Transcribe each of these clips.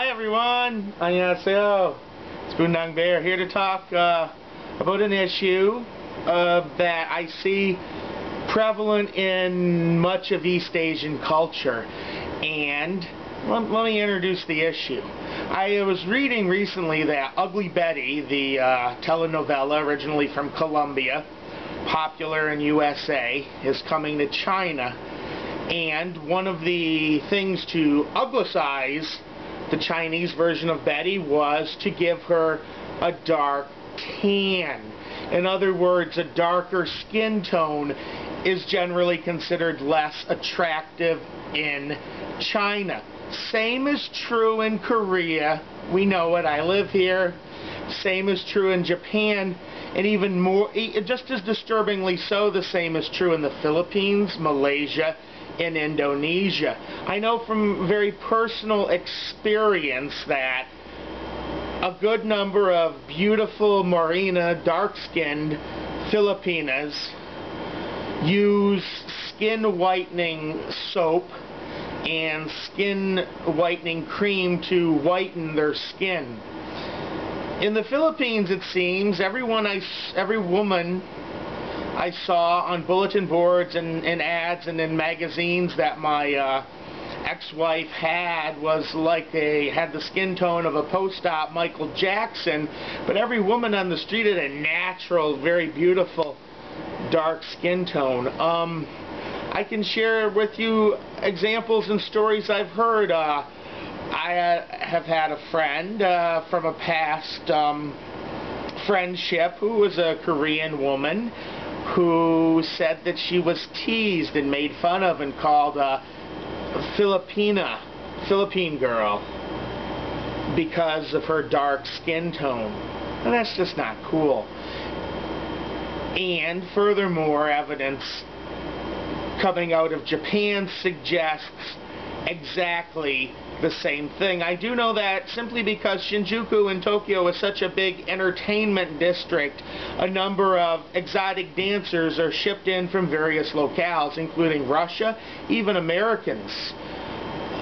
Hi everyone, 안녕하세요. It's bundangbear here to talk about an issue that I see prevalent in much of East Asian culture. And let me introduce the issue. I was reading recently that Ugly Betty, the telenovela originally from Colombia, popular in USA, is coming to China. And one of the things to uglicize the Chinese version of Betty was to give her a dark tan. In other words, a darker skin tone is generally considered less attractive in China. Same is true in Korea. We know it. I live here. Same is true in Japan. And even more, just as disturbingly so, the same is true in the Philippines, Malaysia, in Indonesia. I know from very personal experience that a good number of beautiful morena, dark-skinned Filipinas use skin whitening soap and skin whitening cream to whiten their skin. In the Philippines, it seems, every woman I saw on bulletin boards and ads and in magazines that my ex-wife had was like they had the skin tone of a post-op Michael Jackson, but every woman on the street had a natural, very beautiful dark skin tone. I can share with you examples and stories I've heard. I have had a friend from a past friendship who was a Korean woman who said that she was teased and made fun of and called a Philippine girl because of her dark skin tone. And that's just not cool. And furthermore, evidence coming out of Japan suggests exactly the same thing. I do know that simply because Shinjuku in Tokyo is such a big entertainment district, a number of exotic dancers are shipped in from various locales, including Russia, even Americans.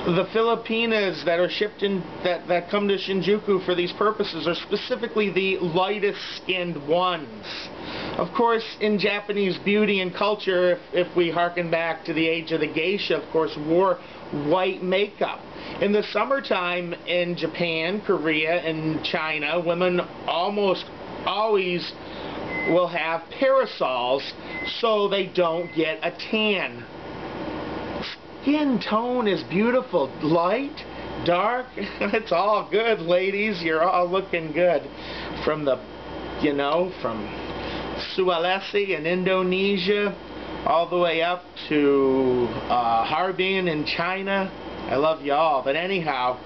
The Filipinas that are shipped in, that come to Shinjuku for these purposes, are specifically the lightest skinned ones. Of course, in Japanese beauty and culture, if we harken back to the age of the geisha, of course, wore white makeup. In the summertime in Japan, Korea, and China, women almost always will have parasols so they don't get a tan. Skin tone is beautiful. Light, dark, it's all good, ladies. You're all looking good. From the, from Sulawesi in Indonesia all the way up to Harbin in China. I love y'all. But anyhow,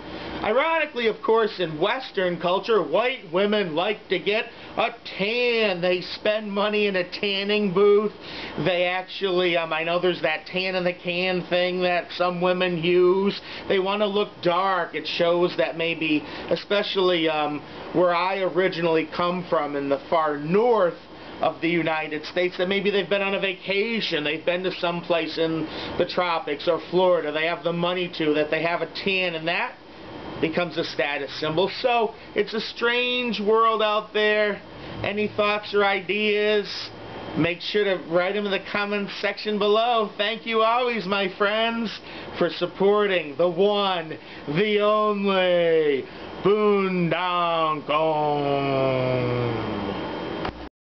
ironically, of course, in Western culture, white women like to get a tan. They spend money in a tanning booth. They actually, I know there's that tan in the can thing that some women use. They want to look dark. It shows that maybe, especially where I originally come from in the far north of the United States, that maybe they've been on a vacation, they've been to some place in the tropics or Florida, they have the money to, that they have a tan, and that becomes a status symbol. So it's a strange world out there. Any thoughts or ideas? Make sure to write them in the comments section below. Thank you always, my friends, for supporting the one, the only bundangbear.